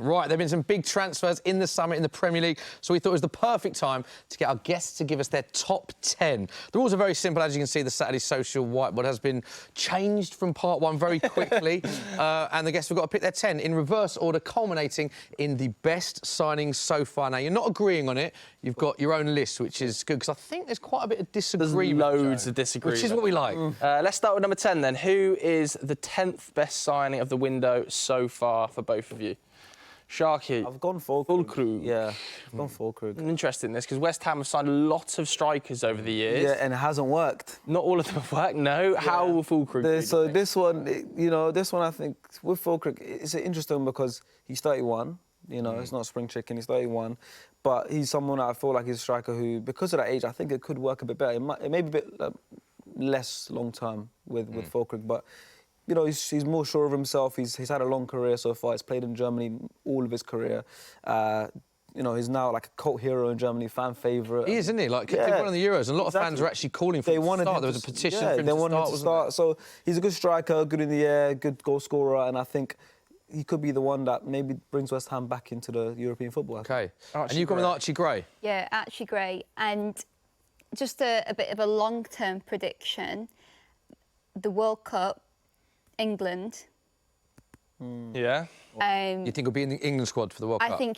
Right, there have been some big transfers in the summer in the Premier League, so we thought it was the perfect time to get our guests to give us their top 10. The rules are very simple. As you can see, the Saturday Social whiteboard has been changed from part 1 very quickly, and the guests have got to pick their 10 in reverse order, culminating in the best signings so far. Now, you're not agreeing on it. You've got your own list, which is good, because I think there's quite a bit of disagreement. There's loads of disagreement. Which is what we like. Let's start with number 10, then. Who is the 10th best signing of the window so far for both of you? Sharky. I've gone Füllkrug. Yeah, I've gone Füllkrug. I'm interested in this because West Ham have signed a lot of strikers over the years. Yeah, and it hasn't worked. Not all of them have worked, no. Yeah. How will Füllkrug be? So this one, this one I think, with Füllkrug, it's interesting because he's 31. It's not spring chicken, he's 31. But he's someone that I feel like he's a striker who, because of that age, I think it could work a bit better. It may be a bit less long-term with Füllkrug, but... he's more sure of himself. He's had a long career so far. He's played in Germany all of his career. He's now like a cult hero in Germany, fan favourite. He is, isn't he? Like, he won the Euros, and a lot of fans are actually calling for him to start. There was a petition for him to start, So he's a good striker, good in the air, good goal scorer, and I think he could be the one that maybe brings West Ham back into the European football. OK. And you've gone with Archie Gray? Yeah, Archie Gray. And just a bit of a long-term prediction, the World Cup, England. Yeah. You think he'll be in the England squad for the World Cup? I think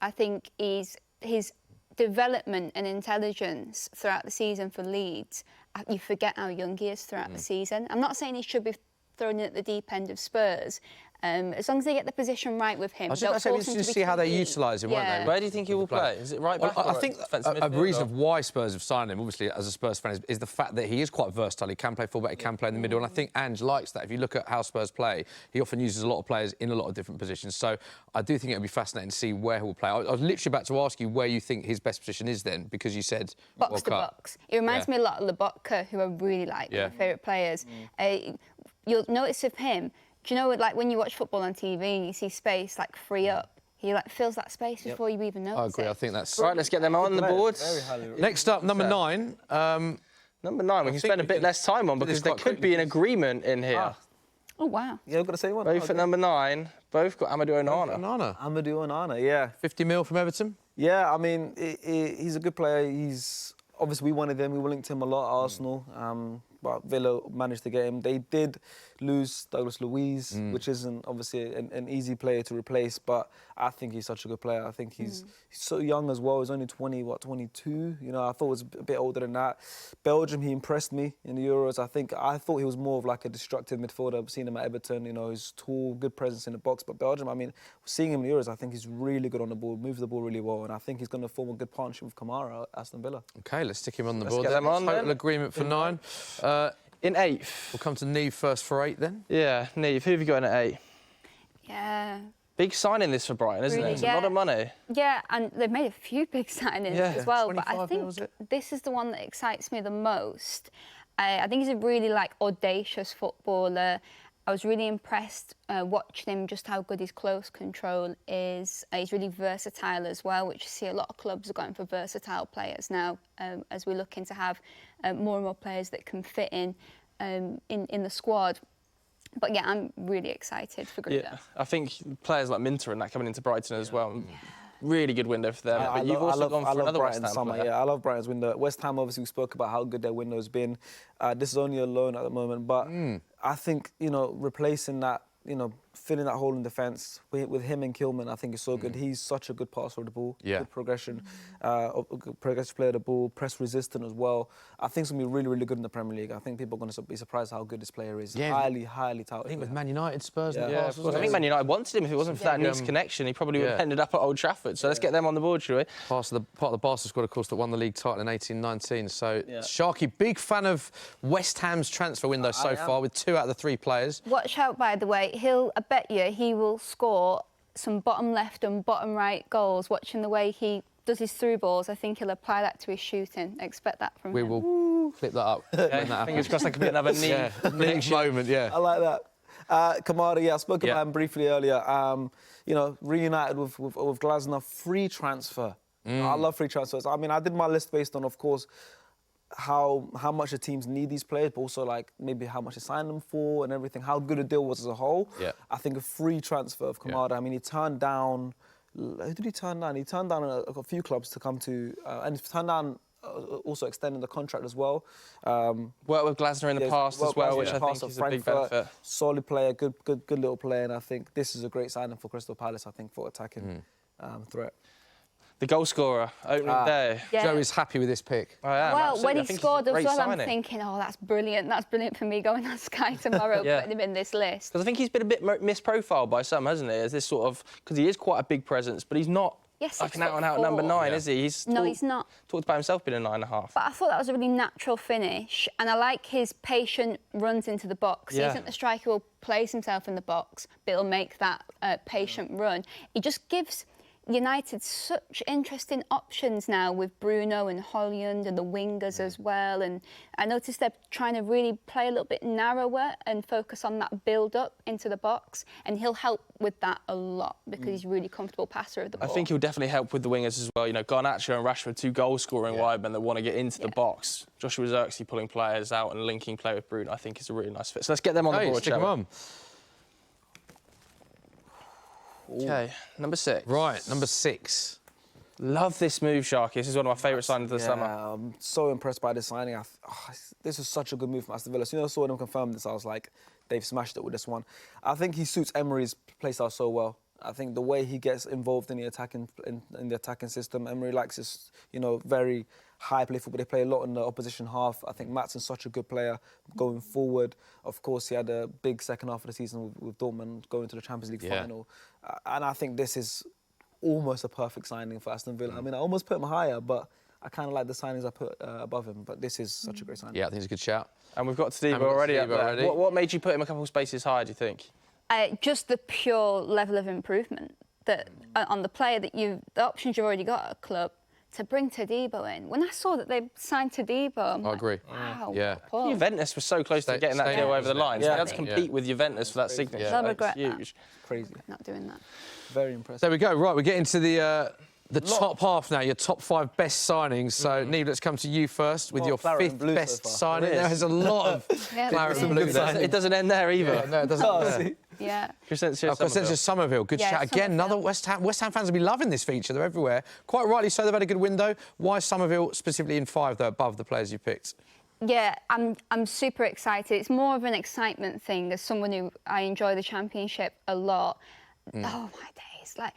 I think his development and intelligence throughout the season for Leeds. You forget how young he is throughout the season. I'm not saying he should be thrown in at the deep end of Spurs. As long as they get the position right with him. I was just going to see how they utilise him, won't they? Where do you think he will play? Is it right back? I think a reason of why Spurs have signed him, obviously, as a Spurs fan, is the fact that he is quite versatile. He can play fullback, he can play in the middle, and I think Ange likes that. If you look at how Spurs play, he often uses a lot of players in a lot of different positions. So I do think it would be fascinating to see where he will play. I was literally about to ask you where you think his best position is then, because you said box to box. It reminds me a lot of Lobotka, who I really like, one of my favourite players. You'll notice of him, do you know, like when you watch football on TV, you see space like free up. He like fills that space before you even notice I agree. it. I think that's right. Let's get them on the board. Next up, number 9. Number 9. We can spend a bit less time on because there could be an agreement in here. Oh wow! Yeah, I've got to say one. Both at number 9. Both got Amadou Onana. Amadou Onana, yeah. 50 mil from Everton. Yeah, I mean, he's a good player. He's obviously we wanted him. We linked him a lot at Arsenal. But Villa managed to get him. They did lose Douglas Luiz, which isn't obviously an easy player to replace, but I think he's such a good player. I think he's so young as well. He's only 22? I thought he was a bit older than that. Belgium, he impressed me in the Euros. I thought he was more of like a destructive midfielder. I've seen him at Everton, he's tall, good presence in the box. But Belgium, I mean, seeing him in the Euros, I think he's really good on the ball, moves the ball really well, and I think he's going to form a good partnership with Kamara at Aston Villa. OK, let's stick him on the board. Get them on, Total agreement for 9. In 8th. We'll come to Nieve first for 8 then. Yeah, Nieve, who have you got in at 8? Yeah. Big signing this for Brighton, isn't it? It's a lot of money. Yeah, and they've made a few big signings as well. But I think this is the one that excites me the most. I think he's a really audacious footballer. I was really impressed watching him, just how good his close control is. He's really versatile as well, which you see a lot of clubs are going for versatile players now, as we're looking to have more and more players that can fit in the squad. But yeah, I'm really excited for Gruda. Yeah, I think players like Minter and that coming into Brighton as well. Really good window for them. But you've also gone for another West Ham player. Yeah, I love Brighton's window. West Ham, obviously, we spoke about how good their window has been. This is only a loan at the moment, but I think, replacing that, filling that hole in defence with him and Kilman, I think is so good. He's such a good passer of the ball, good progression, progressive player of the ball, press resistant as well. I think it's going to be really, really good in the Premier League. I think people are going to be surprised how good this player is. Yeah. Highly, highly touted. I think with Man United, Spurs and I think Man United wanted him. If it wasn't for that Nice connection, he probably would have ended up at Old Trafford. So let's get them on the board, shall we? Part of the Barca squad, of course, that won the league title in 18-19. So, Sharky, big fan of West Ham's transfer window so far, with 2 out of the 3 players. Watch out, by the way. I bet you he will score some bottom left and bottom right goals. Watching the way he does his through balls, I think he'll apply that to his shooting. Expect that from him. We will clip that up. When that happens. Fingers crossed that could be another next moment, I like that. Kamara, I spoke about him briefly earlier. Reunited with Glasner, free transfer. I love free transfers. I mean, I did my list based on, of course, how much the teams need these players, but also like maybe how much they signed them for and everything, how good a deal was as a whole. Yeah. I think a free transfer of Kamada. I mean, he turned down. Who did he turn down? He turned down a few clubs to come to, and he turned down also extending the contract as well. Worked with Glasner in the past as well, which I think is a big benefit. Solid player, good little player, and I think this is a great signing for Crystal Palace. I think for attacking threat. The goal scorer, opening day. Yeah. Joe is happy with this pick. I am, well, absolutely. when I he think scored it's a as great well, I'm signing. thinking, oh, that's brilliant. That's brilliant for me going on Sky tomorrow, putting him in this list. Because I think he's been a bit misprofiled by some, hasn't he? As this sort of, because he is quite a big presence, but he's not like an out-and-out number 9, is he? He's he's not. Talked about himself being a 9.5. But I thought that was a really natural finish, and I like his patient runs into the box. He isn't the striker who will place himself in the box, but he'll make that patient run. He just gives United such interesting options now with Bruno and Holland and the wingers as well. And I noticed they're trying to really play a little bit narrower and focus on that build-up into the box. And he'll help with that a lot because he's a really comfortable passer of the ball. I think he'll definitely help with the wingers as well. You know, Garnacho and Rashford, 2 goal-scoring wide men that want to get into the box. Joshua Zirkzee pulling players out and linking play with Bruno, I think is a really nice fit. So let's get them on the board, stick them on. Okay, number 6. Right, number 6. Love this move, Sharky. This is one of my favourite signings of the summer. I'm so impressed by this signing. This is such a good move from Aston Villa. As soon as I saw them confirm this, I was like, they've smashed it with this one. I think he suits Emery's playstyle so well. I think the way he gets involved in the attacking system, Emery likes this, very high play football. They play a lot in the opposition half. I think Matson's such a good player going forward. Of course, he had a big second half of the season with Dortmund going to the Champions League final. And I think this is almost a perfect signing for Aston Villa. I mean, I almost put him higher, but I kind of like the signings I put above him. But this is such a great signing. Yeah, I think it's a good shout. And we've got Steve already up there. What made you put him a couple of spaces higher, do you think? Just the pure level of improvement that on the player that the options you've already got at a club. To bring Todibo in. When I saw that they signed Todibo, I agree. Wow. Yeah. Juventus was so close to getting that deal over the line. So they had to compete with Juventus for that signature. They'll regret huge. Crazy. Not doing that. Very impressive. There we go. Right, we're getting to the top half now, your top 5 best signings. So, Nieve, let's come to you first with your 5th best signing. There's a lot of claret and blue there. It doesn't end there either. No, it doesn't. Yeah. Crysencio Summerville. Good shout. Again, another West Ham fans will be loving this feature. They're everywhere. Quite rightly so, they've had a good window. Why Summerville specifically in 5, though, above the players you picked? Yeah, I'm super excited. It's more of an excitement thing as someone who I enjoy the Championship a lot. Oh, my days. Like,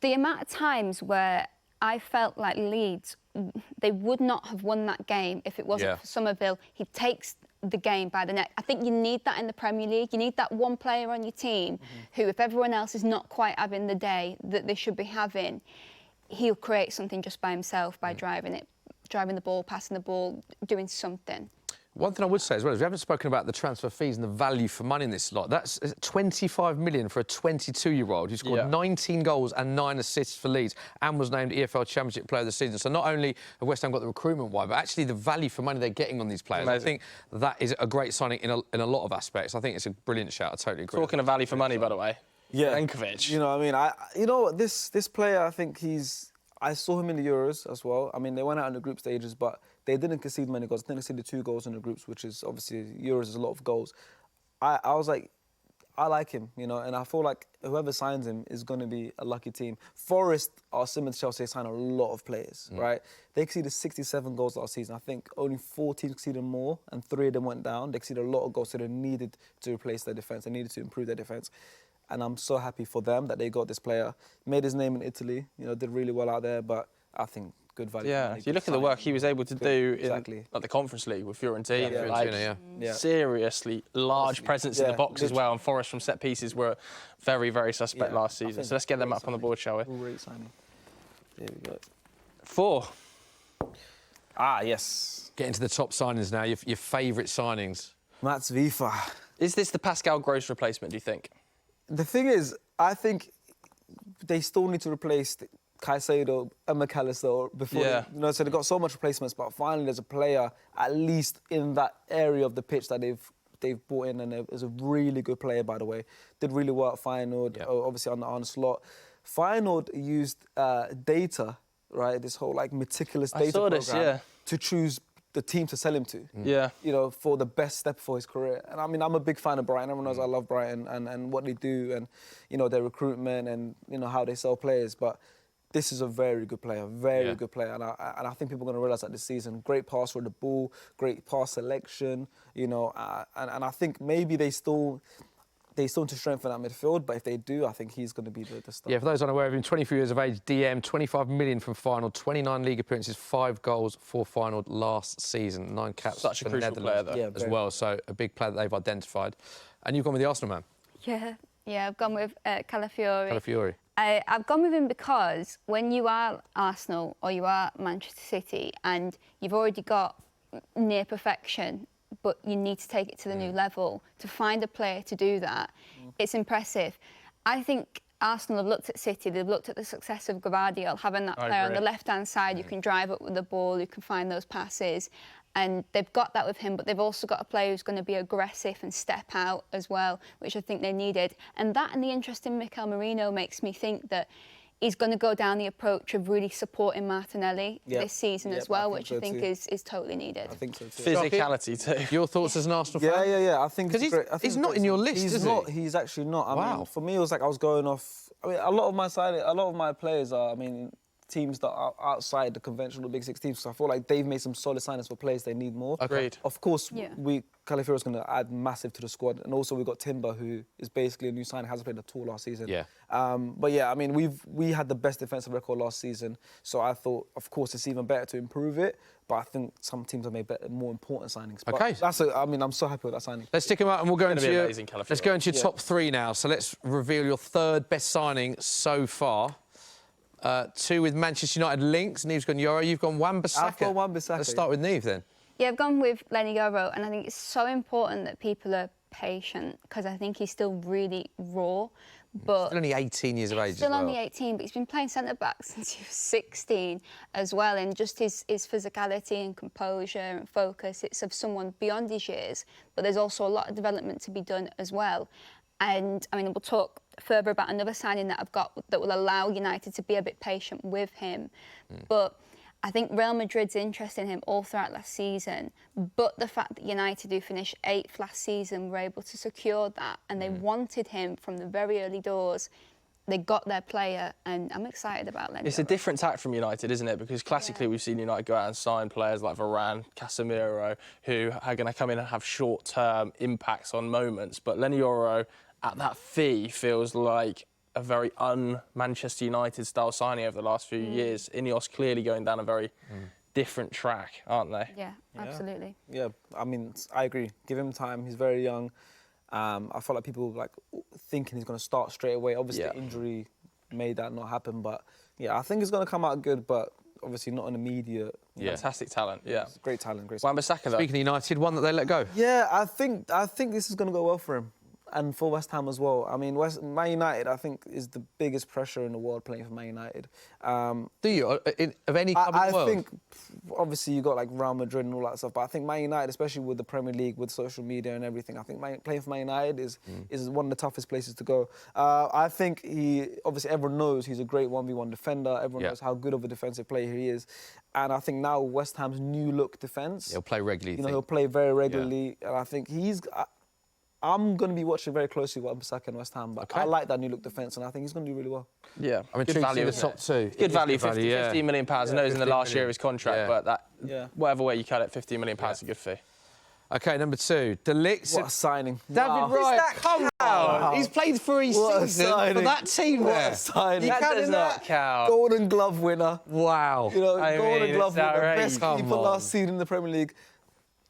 the amount of times where I felt like Leeds, they would not have won that game if it wasn't for Summerville. He takes the game by the neck. I think you need that in the Premier League. You need that one player on your team who, if everyone else is not quite having the day that they should be having, he'll create something just by himself by driving the ball, passing the ball, doing something. One thing I would say as well is we haven't spoken about the transfer fees and the value for money in this lot. That's 25 million for a 22-year-old who scored 19 goals and 9 assists for Leeds and was named EFL Championship Player of the Season. So not only have West Ham got the recruitment wide, but actually the value for money they're getting on these players. Amazing. I think that is a great signing in a lot of aspects. I think it's a brilliant shout. I totally agree. Talking of value for money, by the way. Yeah. Enkovic. You know what I mean? This player, I think I saw him in the Euros as well. I mean, they went out in the group stages, but they didn't concede many goals. They didn't concede the 2 goals in the groups, which is obviously Euros is a lot of goals. I was like, I like him, and I feel like whoever signs him is going to be a lucky team. Forest, similar to Chelsea, signed a lot of players, right? They conceded 67 goals last season. I think only 4 teams conceded more, and 3 of them went down. They conceded a lot of goals, so they needed to replace their defence. They needed to improve their defence. And I'm so happy for them that they got this player. Made his name in Italy, did really well out there, but I think good value. Yeah, you look at the work he was able to do in the Conference League with Fiorentina. Seriously large presence in the box as well, and Forest from set pieces were very, very suspect last season. So let's get them up on the board, shall we? Great signing. There we go. 4. Yes. Getting to the top signings now, your favourite signings. Mats Vifa. Is this the Pascal Gross replacement, do you think? The thing is, I think they still need to replace Caicedo and McAllister before. So they've got so much replacements, but finally there's a player at least in that area of the pitch that they've brought in, and is a really good player, by the way. Did really well at Feyenoord, obviously on the slot. Feyenoord used data, right? This whole meticulous data program to choose the team to sell him to. Yeah. You know, for the best step for his career. And I mean, I'm a big fan of Brighton. Everyone knows I love Brighton and what they do and, you know, their recruitment and, you know, how they sell players. But this is a very good player, very good player. And I think people are going to realise that this season. Great passer of the ball, great pass selection, you know. And I think maybe they still need to strengthen that midfield, but if they do, I think he's going to be the star. Yeah, for those unaware of him, 24 years of age, DM, 25 million from Feyenoord, 29 league appearances, 5 goals for Feyenoord last season, 9 caps. Such a crucial player, though. As well, so a big player that they've identified. And you've gone with the Arsenal man. Yeah, I've gone with Calafiori. Calafiori. I've gone with him because when you are Arsenal or you are Manchester City and you've already got near perfection, but you need to take it to the new level, to find a player to do that, it's impressive. I think Arsenal have looked at City, they've looked at the success of Gvardiol, having that player on the left-hand side who can drive up with the ball, who can find those passes, and they've got that with him, but they've also got a player who's going to be aggressive and step out as well, which I think they needed. And that and the interest in Mikel Merino makes me think that he's going to go down the approach of really supporting Martinelli this season as well, which I think is totally needed. I think so too. Physicality too. Your thoughts as an Arsenal fan? Yeah. I think because he's not in your list, is he? He's actually not. I mean, for me, it was like I was going off. I mean, a lot of my players are. I mean, teams that are outside the conventional Big Six teams. So I feel like they've made some solid signings for players they need more. Agreed. Of course, Calafiori's going to add massive to the squad, and also we've got Timber, who is basically a new signing, hasn't played at all last season. But yeah, I mean, we had the best defensive record last season, so I thought, of course, it's even better to improve it. But I think some teams have made more important signings. Okay. But I'm so happy with that signing. Let's stick him out and we'll go into your, let's go into your top 3 now. So let's reveal your 3rd best signing so far. 2 with Manchester United links. Neve's gone Yoro. You've gone Wan-Bissaka. I've gone Wan-Bissaka. Let's start with Neve then. Yeah, I've gone with Lenny Yoro, and I think it's so important that people are patient because I think he's still really raw. But still only 18 years of age. Still only 18, but he's been playing centre-back since he was 16 as well, and just his physicality and composure and focus, it's of someone beyond his years, but there's also a lot of development to be done as well. And, I mean, we'll talk further about another signing that I've got that will allow United to be a bit patient with him. But I think Real Madrid's interest in him all throughout last season, but the fact that United, who finished 8th last season, were able to secure that, and they wanted him from the very early doors. They got their player, and I'm excited about Lenny. It's a different tack from United, isn't it? Because classically we've seen United go out and sign players like Varane, Casemiro, who are going to come in and have short-term impacts on moments. But Lenny Yoro, at that fee, feels like a very un-Manchester United-style signing over the last few years. Ineos clearly going down a very different track, aren't they? Yeah, absolutely. Yeah, I mean, I agree. Give him time. He's very young. I feel like people like thinking he's going to start straight away. Obviously, the injury made that not happen. But, yeah, I think he's going to come out good, but obviously not an immediate... Fantastic talent, Great talent, great Wan-Bissaka, though. Speaking of United, one that they let go. Yeah, I think this is going to go well for him. And for West Ham as well. I mean, Man United, I think, is the biggest pressure in the world playing for Man United. Do you? Of any club in the world? I think, obviously, you got like Real Madrid and all that stuff, but I think Man United, especially with the Premier League, with social media and everything, I think playing for Man United is one of the toughest places to go. I think obviously, everyone knows he's a great 1v1 defender. Everyone knows how good of a defensive player he is. And I think now West Ham's new look defence. He'll play regularly. He'll play very regularly. And I think I'm going to be watching very closely Wan-Bissaka and West Ham, but I like that new look defence, and I think he's going to do really well. Yeah, I mean, good value. The top 2. Good value, £15 million. I know he's in the last year of his contract, but that whatever way you cut it, £15 million is a good fee. OK, number 2, De Ligt. What a signing. David Wright, come on. He's played 3 seasons for that team there. What a signing. That does not count. Golden Glove winner. Wow. Golden Glove winner, best keeper last season in the Premier League.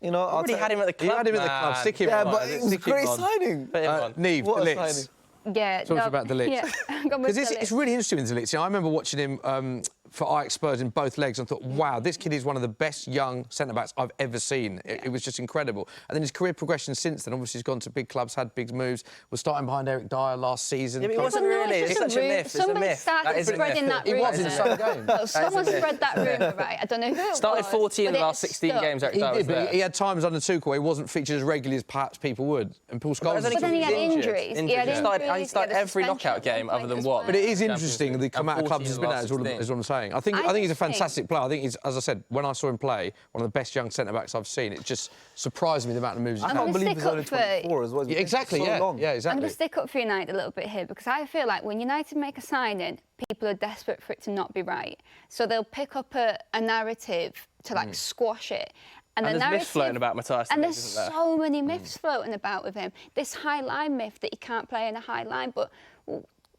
You know, already had him at the club. You had him at the club. Stick him on. But it was a great signing. Neve, De Ligt. Yeah. Talk about De Ligt. Yeah. Because it's really interesting with De Ligt. You know, I remember watching him for Ajax Spurs in both legs and thought, wow, this kid is one of the best young centre-backs I've ever seen. It was just incredible. And then his career progression since then, obviously he's gone to big clubs, had big moves, was starting behind Eric Dyer last season. Yeah, but he wasn't really. It's such a myth. It's a Somebody myth. started spreading that rumour. He was in some games. Someone spread that rumour, right? I don't know who it was. Started 40 in the last 16 games, Eric Dyer was there. He had times under Tuchel where he wasn't featured as regularly as perhaps people would. And Paul Scholes... But then he had injuries. He started every knockout game other than one. But it is interesting the amount of clubs he's been at, is what I'm saying. saying. I think he's a fantastic player. I think he's, as I said, when I saw him play, one of the best young centre-backs I've seen. It just surprised me the amount of moves he's had. I can't believe he's only 24 as well. Yeah, exactly, yeah. Long. Yeah, exactly. I'm going to stick up for United a little bit here because I feel like when United make a signing, people are desperate for it to not be right. So they'll pick up a narrative to, like, squash it. And there's myths floating about Matthias. And there's so many myths floating about with him. This high line myth that he can't play in a high line, but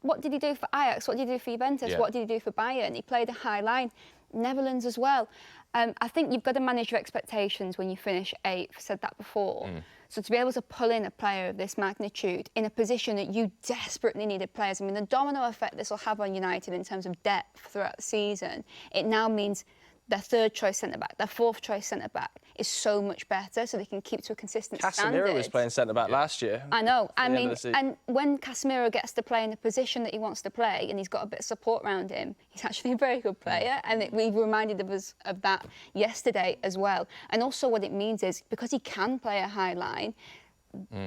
what did he do for Ajax? What did he do for Juventus? What did he do for Bayern? He played a high line. Netherlands as well. I think you've got to manage your expectations when you finish 8th. I've said that before. So to be able to pull in a player of this magnitude in a position that you desperately needed players, I mean, the domino effect this will have on United in terms of depth throughout the season, it now means their 3rd choice centre-back, their 4th choice centre-back is so much better, so they can keep to a consistent standard. Casemiro was playing centre-back last year. I know. I mean, and when Casemiro gets to play in the position that he wants to play and he's got a bit of support around him, he's actually a very good player. And we reminded us of that yesterday as well. And also what it means is, because he can play a high line,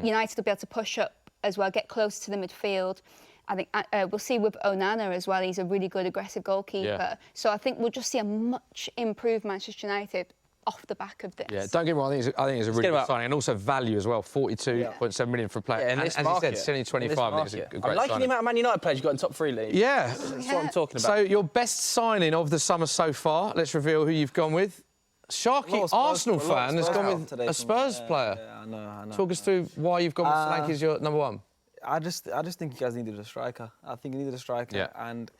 United will be able to push up as well, get close to the midfield. I think we'll see with Onana as well. He's a really good, aggressive goalkeeper. Yeah. So I think we'll just see a much improved Manchester United off the back of this. Yeah, don't get me wrong. I think it's a really good signing, and also value as well. 42.7 million for a player. Yeah, and as you said, it's only 25. It's a great I'm liking signing. the amount of Man United players you've got in top 3 league. Yeah, that's what I'm talking about. So your best signing of the summer so far. Let's reveal who you've gone with. Sharky, Arsenal fan, has gone with a Spurs player. Yeah, I know. Talk us through why you've gone with Solanke as your number 1. I just think you guys needed a striker. I think you needed a striker. Yeah. And,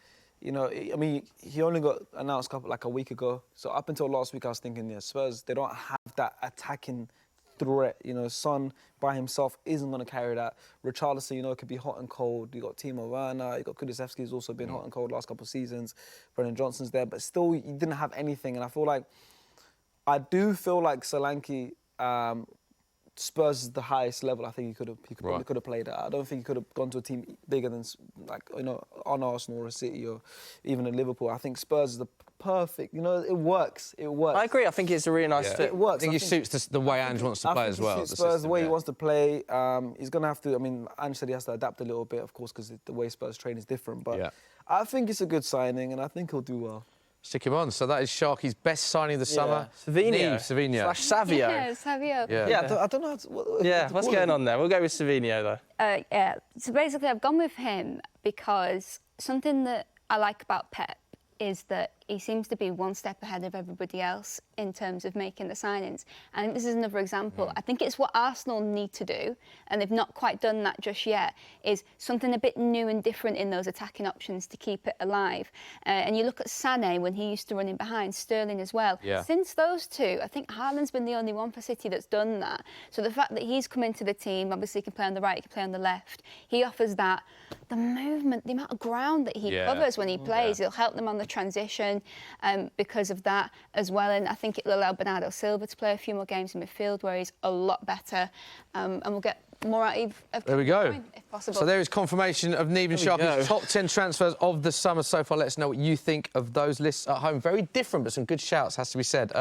you know, I mean, he only got announced like a week ago. So up until last week, I was thinking, yeah, Spurs, they don't have that attacking threat. You know, Son by himself isn't going to carry that. Richarlison, you know, could be hot and cold. You got Timo Werner. You got Kulusevski, who's also been hot and cold last couple of seasons. Brendan Johnson's there. But still, you didn't have anything. And I do feel like Solanke... Spurs is the highest level I think he probably could have played at. I don't think he could have gone to a team bigger than, like, you know, on Arsenal or a City or even in Liverpool. I think Spurs is the perfect, you know, it works. I agree. I think it's a really nice fit. It works. I think it suits the way Ange wants to play as well. Spurs, the way he wants to play, he's going to have to, I mean, Ange said he has to adapt a little bit, of course, because the way Spurs train is different. But I think it's a good signing and I think he'll do well. Stick him on. So that is Sharky's best signing of the summer. Savino. Savio. Yeah, Savio. Yeah, I don't know. What's going on there? We'll go with Savino, though. Yeah, so basically I've gone with him because something that I like about Pep is that he seems to be one step ahead of everybody else in terms of making the signings. And this is another example. I think it's what Arsenal need to do, and they've not quite done that just yet, is something a bit new and different in those attacking options to keep it alive. And you look at Sané when he used to run in behind, Sterling as well. Yeah. Since those two, I think Haaland's been the only one for City that's done that. So the fact that he's come into the team, obviously he can play on the right, he can play on the left, he offers that. The movement, the amount of ground that he covers when he plays, it'll help them on the transition because of that as well. And I think it'll allow Bernardo Silva to play a few more games in midfield where he's a lot better. And we'll get more out of there we go. Time, if possible. So there is confirmation of Nieve and Sharky's top 10 transfers of the summer so far. Let us know what you think of those lists at home. Very different, but some good shouts, has to be said.